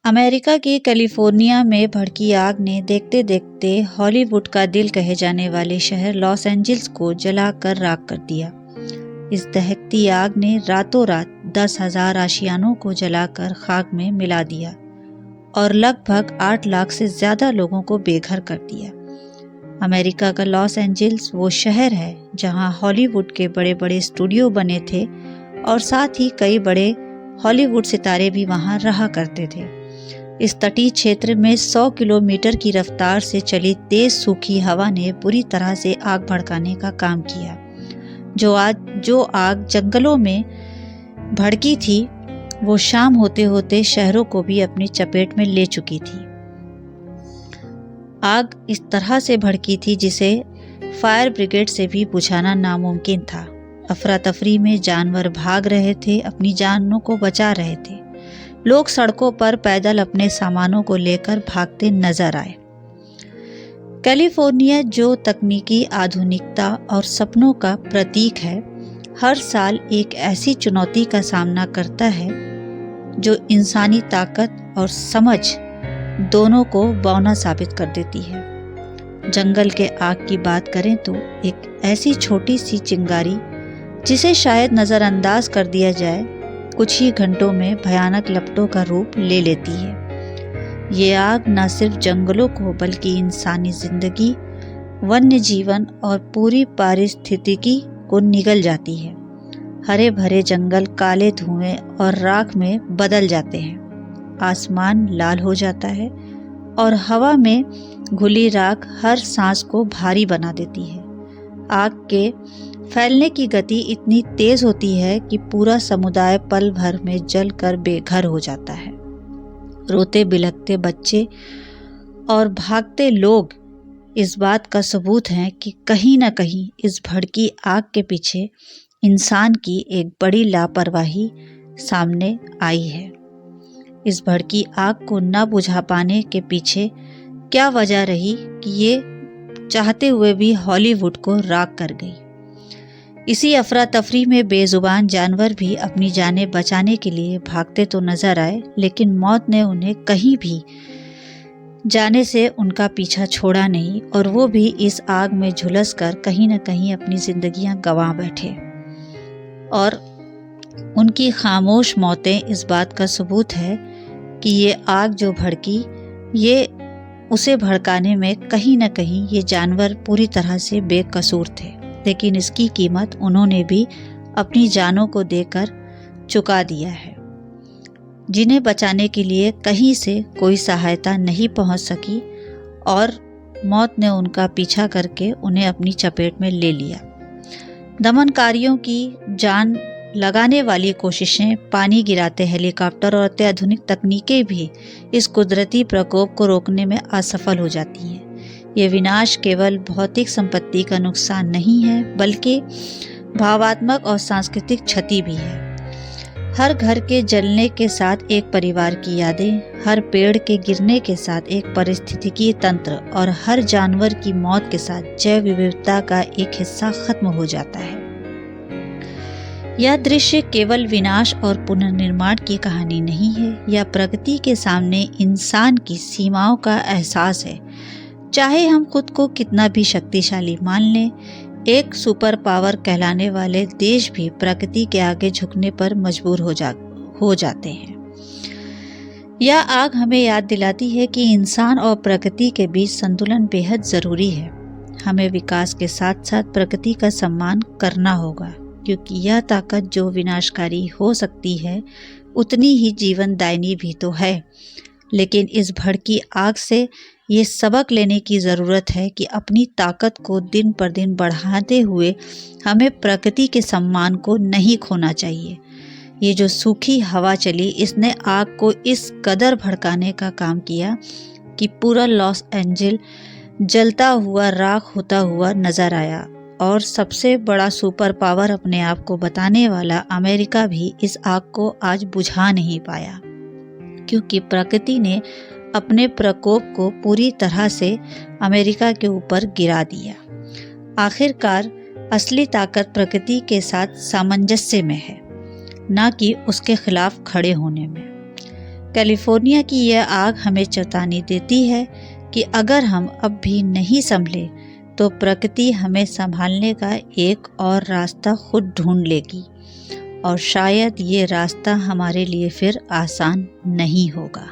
America की California में भड़की आग ने देखते देखते हॉलीवुड का दिल कहे जाने वाले शहर लॉस एंजल्स को जलाकर राख कर दिया। इस दहकती आग ने रातों रात 10,000 आशियानों को जलाकर खाक में मिला दिया और लगभग 8 लाख से ज्यादा लोगों को बेघर कर दिया। अमेरिका का लॉस एंजल्स वो शहर है जहां हॉलीवुड के बड़े बड़े स्टूडियो बने थे और साथ ही कई बड़े हॉलीवुड सितारे भी वहां रहा करते थे। इस तटीय क्षेत्र में 100 किलोमीटर की रफ्तार से चली तेज सूखी हवा ने बुरी तरह से आग भड़काने का काम किया। जो आग जंगलों में भड़की थी वो शाम होते होते शहरों को भी अपनी चपेट में ले चुकी थी। आग इस तरह से भड़की थी जिसे फायर ब्रिगेड से भी बुझाना नामुमकिन था। अफरा तफरी में जानवर भाग रहे थे, अपनी जानों को बचा रहे थे। लोग सड़कों पर पैदल अपने सामानों को लेकर भागते नजर आए। कैलिफोर्निया जो तकनीकी आधुनिकता और सपनों का प्रतीक है, हर साल एक ऐसी चुनौती का सामना करता है जो इंसानी ताकत और समझ दोनों को बौना साबित कर देती है। जंगल के आग की बात करें तो एक ऐसी छोटी सी चिंगारी जिसे शायद नज़रअंदाज कर दिया जाए, कुछ ही घंटों में भयानक लपटों का रूप ले लेती है। ये आग न सिर्फ जंगलों को बल्कि इंसानी जिंदगी, वन्य जीवन और पूरी पारिस्थितिकी को निगल जाती है। हरे भरे जंगल काले धुएं और राख में बदल जाते हैं। आसमान लाल हो जाता है और हवा में घुली राख हर सांस को भारी बना देती है। आग के फैलने की गति इतनी तेज होती है कि पूरा समुदाय पल भर में जलकर बेघर हो जाता है। रोते बिलखते बच्चे और भागते लोग इस बात का सबूत हैं कि कहीं न कहीं इस भड़की आग के पीछे इंसान की एक बड़ी लापरवाही सामने आई है। इस भड़की आग को न बुझा पाने के पीछे क्या वजह रही कि ये चाहते हुए भी हॉलीवुड को राख कर गई। इसी अफरा तफरी में बेजुबान जानवर भी अपनी जानें बचाने के लिए भागते तो नजर आए, लेकिन मौत ने उन्हें कहीं भी जाने से उनका पीछा छोड़ा नहीं और वो भी इस आग में झुलस कर कहीं न कहीं अपनी जिंदगियां गंवा बैठे। और उनकी खामोश मौतें इस बात का सबूत है कि ये आग जो भड़की, ये उसे भड़काने में कहीं न कहीं ये जानवर पूरी तरह से बेकसूर थे, लेकिन इसकी कीमत उन्होंने भी अपनी जानों को देकर चुका दिया है। जिन्हें बचाने के लिए कहीं से कोई सहायता नहीं पहुंच सकी और मौत ने उनका पीछा करके उन्हें अपनी चपेट में ले लिया। दमनकारियों की जान लगाने वाली कोशिशें, पानी गिराते हेलीकॉप्टर और अत्याधुनिक तकनीकें भी इस कुदरती प्रकोप को रोकने में असफल हो जाती हैं। ये विनाश केवल भौतिक संपत्ति का नुकसान नहीं है, बल्कि भावात्मक और सांस्कृतिक क्षति भी है। हर घर के जलने के साथ एक परिवार की यादें, हर पेड़ के गिरने के साथ एक पारिस्थितिकी तंत्र और हर जानवर की मौत के साथ जैव विविधता का एक हिस्सा खत्म हो जाता है। यह दृश्य केवल विनाश और पुनर्निर्माण की कहानी नहीं है, यह प्रकृति के सामने इंसान की सीमाओं का एहसास है। चाहे हम खुद को कितना भी शक्तिशाली मान लें, एक सुपर पावर कहलाने वाले देश भी प्रकृति के आगे झुकने पर मजबूर हो जाते हैं। यह आग हमें याद दिलाती है कि इंसान और प्रकृति के बीच संतुलन बेहद जरूरी है। हमें विकास के साथ साथ प्रकृति का सम्मान करना होगा, क्योंकि यह ताकत जो विनाशकारी हो सकती है उतनी ही जीवनदायिनी भी तो है। लेकिन इस भड़की आग से ये सबक लेने की ज़रूरत है कि अपनी ताकत को दिन पर दिन बढ़ाते हुए हमें प्रकृति के सम्मान को नहीं खोना चाहिए। ये जो सूखी हवा चली, इसने आग को इस कदर भड़काने का काम किया कि पूरा लॉस एंजल जलता हुआ राख होता हुआ नजर आया और सबसे बड़ा सुपर पावर अपने आप को बताने वाला अमेरिका भी इस आग को आज बुझा नहीं पाया, क्योंकि प्रकृति ने अपने प्रकोप को पूरी तरह से अमेरिका के ऊपर गिरा दिया। आखिरकार असली ताकत प्रकृति के साथ सामंजस्य में है, न कि उसके खिलाफ खड़े होने में। कैलिफोर्निया की यह आग हमें चेतावनी देती है कि अगर हम अब भी नहीं संभले तो प्रकृति हमें संभालने का एक और रास्ता खुद ढूंढ लेगी, और शायद ये रास्ता हमारे लिए फिर आसान नहीं होगा।